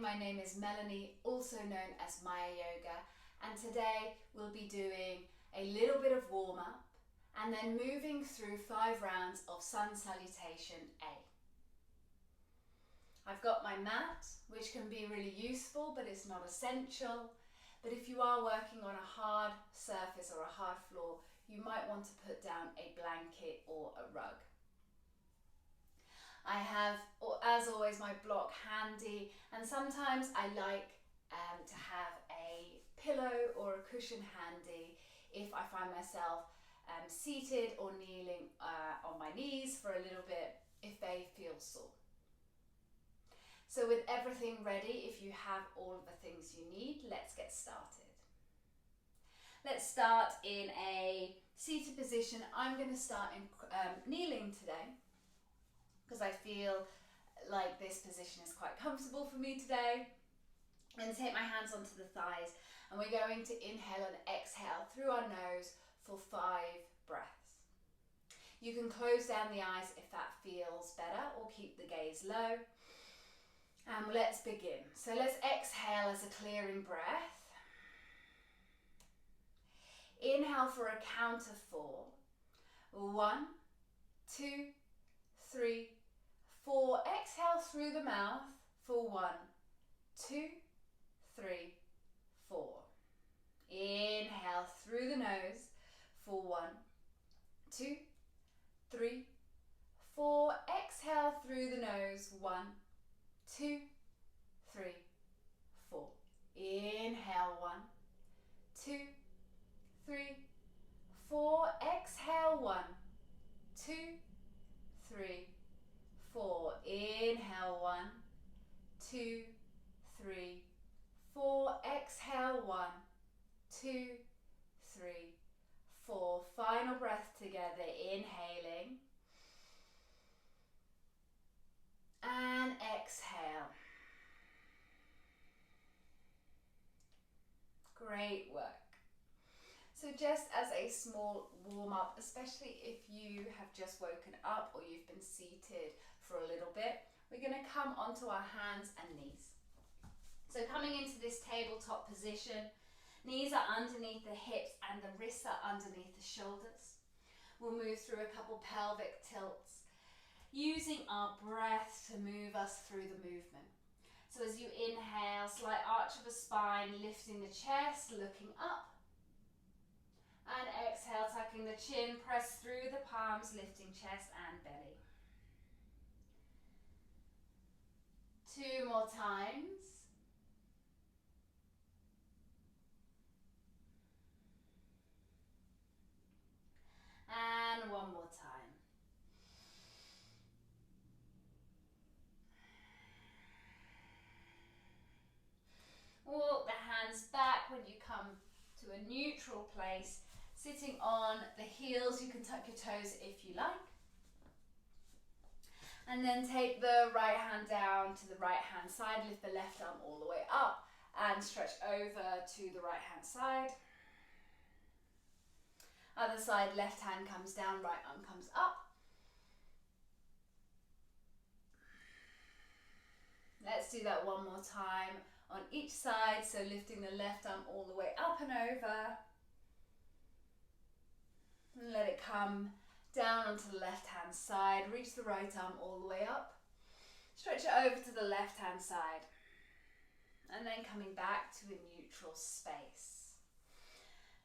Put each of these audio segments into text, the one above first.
my name is Melanie, also known as MYA Yoga, and today we'll be doing a little bit of warm-up and then moving through 5 rounds of Sun Salutation A. I've got my mat, which can be really useful, but it's not essential. But if you are working on a hard surface or a hard floor, you might want to put down a blanket or a rug. I have, as always, my block handy, and sometimes I like to have a pillow or a cushion handy if I find myself seated or kneeling on my knees for a little bit if they feel sore. So with everything ready, if you have all of the things you need, let's get started. Let's start in a seated position. I'm going to start in kneeling today, because I feel like this position is quite comfortable for me today. I'm going to take my hands onto the thighs, and we're going to inhale and exhale through our nose for 5 breaths. You can close down the eyes if that feels better, or keep the gaze low. And let's begin. So let's exhale as a clearing breath. Inhale for a count of 4. 1, 2, 3, 4. Exhale through the mouth for 1, 2, 3, 4. Inhale through the nose for 1, 2, 3, 4. Exhale through the nose. 1, 2, 3, 4. Inhale 1, 2, 3, 4. Exhale 1, 2, 3, 4. Inhale 1, 2, 3, 4. Exhale 1, 2, 3, 4. Final breath together. Inhaling and exhale. Great work. So just as a small warm-up, especially if you have just woken up or you've been seated for a little bit, we're going to come onto our hands and knees. So coming into this tabletop position, knees are underneath the hips and the wrists are underneath the shoulders. We'll move through a couple pelvic tilts, using our breath to move us through the movement. So as you inhale, slight arch of the spine, lifting the chest, looking up. And exhale, tucking the chin, press through the palms, lifting chest and belly. 2 more times. And 1 more time. Walk the hands back when you come to a neutral place, sitting on the heels. You can tuck your toes if you like. And then take the right hand down to the right hand side, lift the left arm all the way up and stretch over to the right hand side. Other side, left hand comes down, right arm comes up. Let's do that 1 more time on each side, so lifting the left arm all the way up and over. And let it come down onto the left hand side, reach the right arm all the way up. Stretch it over to the left hand side. And then coming back to a neutral space.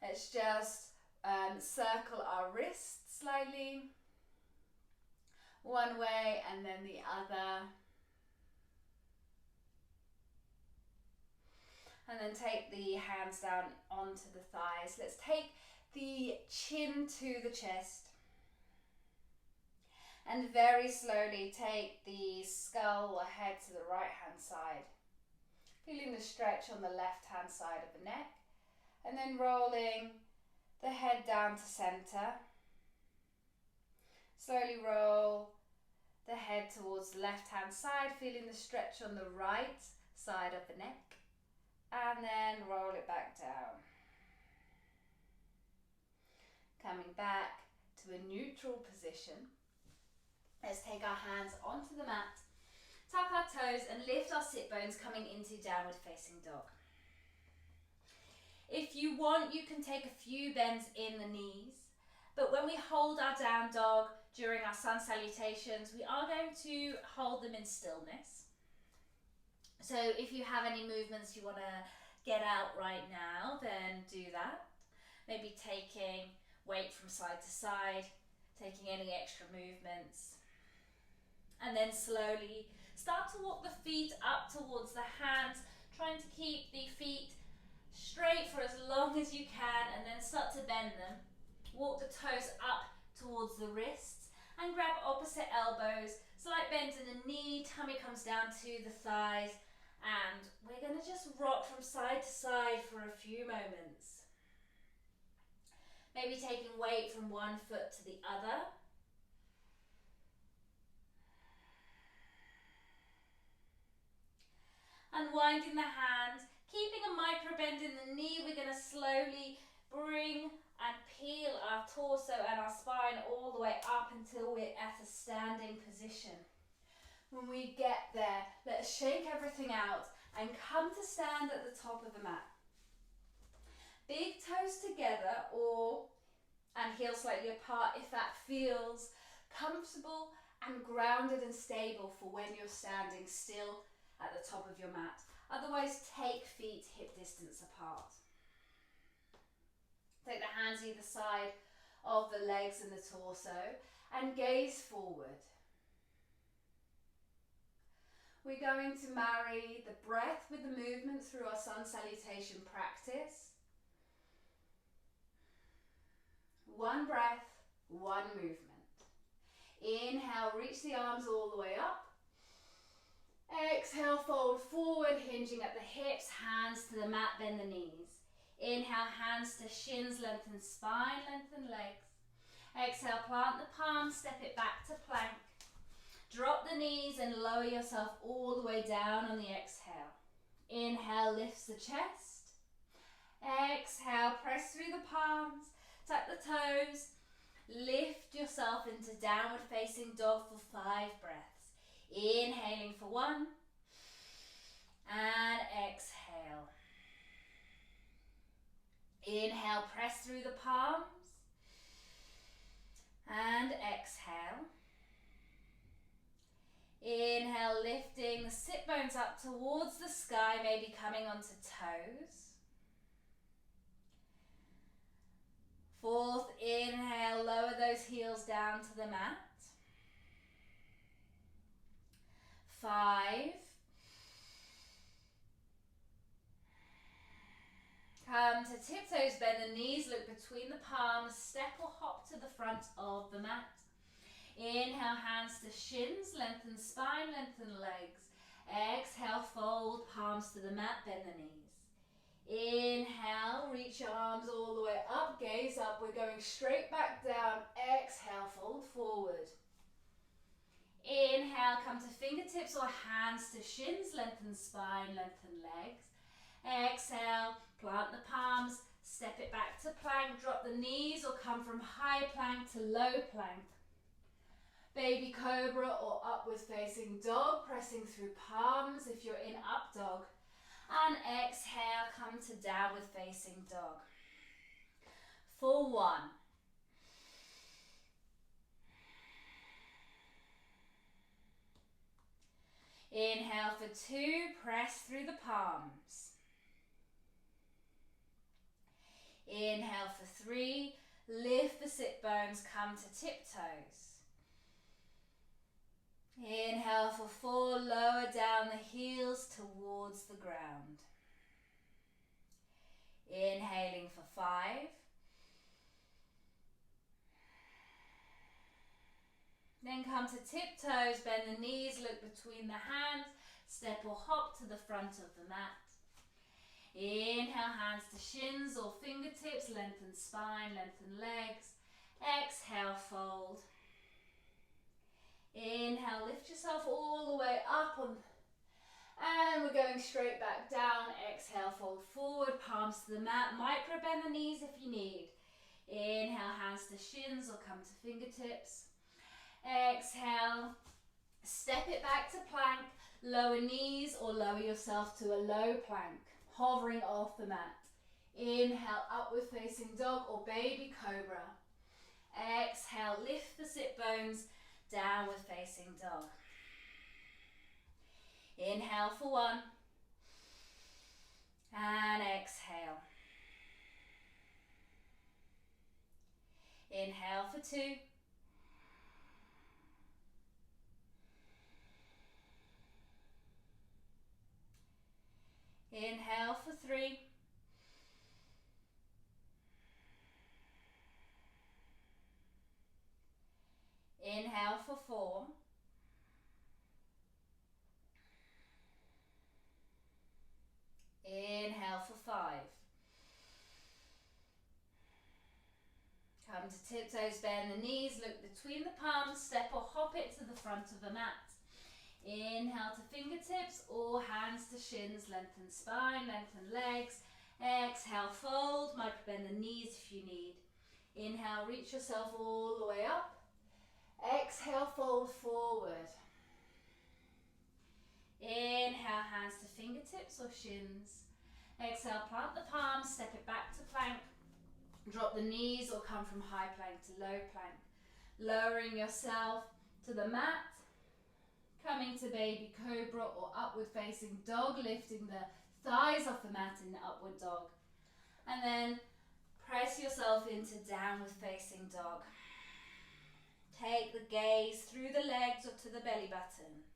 Let's just circle our wrists slightly. One way and then the other. And then take the hands down onto the thighs. Let's take the chin to the chest. And very slowly take the skull or head to the right hand side. Feeling the stretch on the left hand side of the neck. And then rolling the head down to center. Slowly roll the head towards the left hand side, feeling the stretch on the right side of the neck. And then roll it back down. Coming back to a neutral position. Let's take our hands onto the mat. tuck our toes and lift our sit bones coming into downward facing dog. If you want, you can take a few bends in the knees, but when we hold our down dog during our sun salutations, we are going to hold them in stillness. So if you have any movements you want to get out right now, then do that. Maybe taking weight from side to side, taking any extra movements. And then slowly start to walk the feet up towards the hands, trying to keep the feet straight for as long as you can, and then start to bend them. Walk the toes up towards the wrists and grab opposite elbows. Slight bend in the knee, tummy comes down to the thighs, and we're going to just rock from side to side for a few moments. Maybe taking weight from one foot to the other. Unwinding the hands, keeping a micro bend in the knee, we're going to slowly bring and peel our torso and our spine all the way up until we're at a standing position. When we get there, let's shake everything out and come to stand at the top of the mat. Big toes together and heels slightly apart if that feels comfortable and grounded and stable for when you're standing still at the top of your mat. Otherwise, take feet hip distance apart. Take the hands either side of the legs and the torso and gaze forward. We're going to marry the breath with the movement through our sun salutation practice. One breath, one movement. Inhale, reach the arms all the way up. Exhale, fold forward, hinging at the hips, hands to the mat, bend the knees. Inhale, hands to shins, lengthen spine, lengthen legs. Exhale, plant the palms, step it back to plank. Drop the knees and lower yourself all the way down on the exhale. Inhale, lifts the chest. Exhale, press through the palms, tuck the toes. Lift yourself into downward facing dog for 5 breaths. Inhaling for 1 and exhale. Inhale, press through the palms and exhale. Inhale, lifting the sit bones up towards the sky, maybe coming onto toes. 4th, inhale, lower those heels down to the mat. 5. Come to tiptoes, bend the knees, look between the palms, step or hop to the front of the mat. Inhale, hands to shins, lengthen spine, lengthen legs. Exhale, fold, palms to the mat, bend the knees. Inhale, reach your arms all the way up, gaze up, we're going straight back down. Exhale, fold forward. Inhale, come to fingertips or hands to shins, lengthen spine, lengthen legs. Exhale, plant the palms, step it back to plank, drop the knees or come from high plank to low plank. Baby cobra or upward facing dog, pressing through palms if you're in up dog. And exhale, come to downward facing dog. For 1. Inhale for 2, press through the palms. Inhale for 3, lift the sit bones, come to tiptoes. Inhale for 4, lower down the heels towards the ground. Inhaling for 5. Then come to tiptoes, bend the knees, look between the hands, step or hop to the front of the mat. Inhale, hands to shins or fingertips, lengthen spine, lengthen legs. Exhale, fold. Inhale, lift yourself all the way up and we're going straight back down. Exhale, fold forward, palms to the mat, micro bend the knees if you need. Inhale, hands to shins or come to fingertips. Exhale, Step it back to plank, lower knees or lower yourself to a low plank, hovering off the mat. Inhale, upward facing dog or baby cobra. Exhale, lift the sit bones, downward facing dog. Inhale for 1. And exhale. Inhale for 2. Inhale for 3. Inhale for 4. Inhale for 5. Come to tiptoes, bend the knees, look between the palms, step or hop it to the front of the mat. Inhale to fingertips or hands to shins, lengthen spine, lengthen legs. Exhale, fold, might bend the knees if you need. Inhale, reach yourself all the way up. Exhale, fold forward. Inhale, hands to fingertips or shins. Exhale, plant the palms, step it back to plank. Drop the knees or come from high plank to low plank. Lowering yourself to the mat. Coming to baby cobra or upward facing dog, lifting the thighs off the mat in the upward dog. And then press yourself into downward facing dog. Take the gaze through the legs or to the belly button.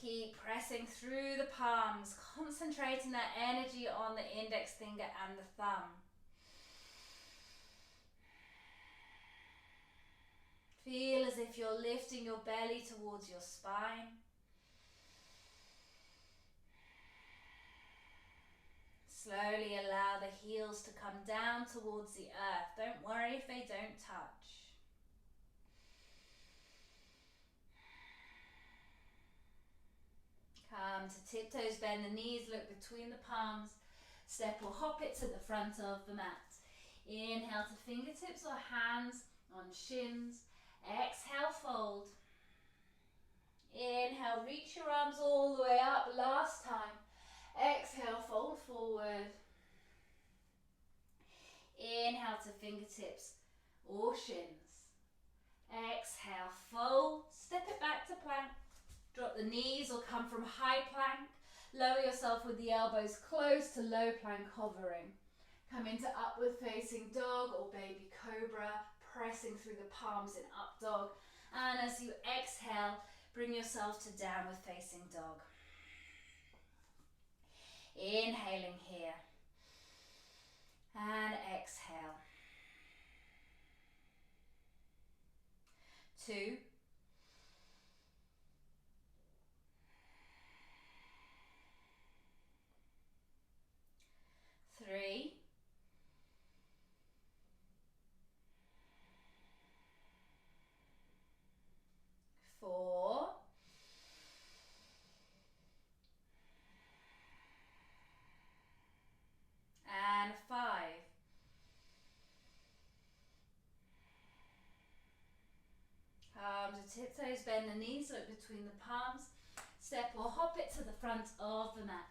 Keep pressing through the palms, concentrating that energy on the index finger and the thumb. Feel as if you're lifting your belly towards your spine. Slowly allow the heels to come down towards the earth. Don't worry if they don't touch. Come to tiptoes, bend the knees, look between the palms. Step or hop it to the front of the mat. Inhale to fingertips or hands on shins. Exhale, fold. Inhale, reach your arms all the way up. Last time. Exhale, fold forward. Inhale to fingertips or shins. Exhale, fold. Step it back to plank. Drop the knees or come from high plank. Lower yourself with the elbows close to low plank, hovering. Come into upward facing dog or baby cobra, pressing through the palms in up dog. And as you exhale, bring yourself to downward facing dog. Inhaling here. And exhale. 2. 3. 4. And 5. Come to tiptoes, bend the knees, look between the palms. Step or hop it to the front of the mat.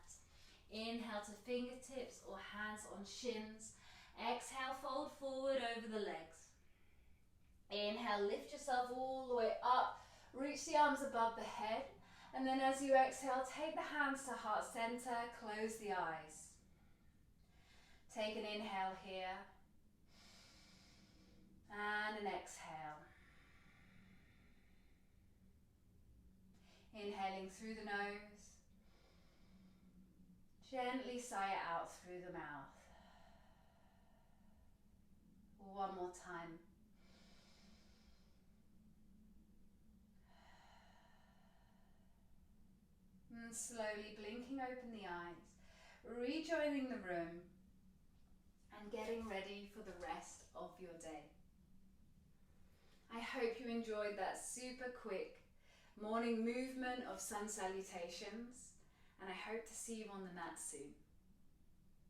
Inhale to fingertips or hands on shins. Exhale, fold forward over the legs. Inhale, lift yourself all the way up. Reach the arms above the head. And then as you exhale, take the hands to heart center. Close the eyes. Take an inhale here. And an exhale. Inhaling through the nose. Gently sigh it out through the mouth. One more time. And slowly blinking open the eyes, rejoining the room and getting ready for the rest of your day. I hope you enjoyed that super quick morning movement of sun salutations, and I hope to see you on the mat soon.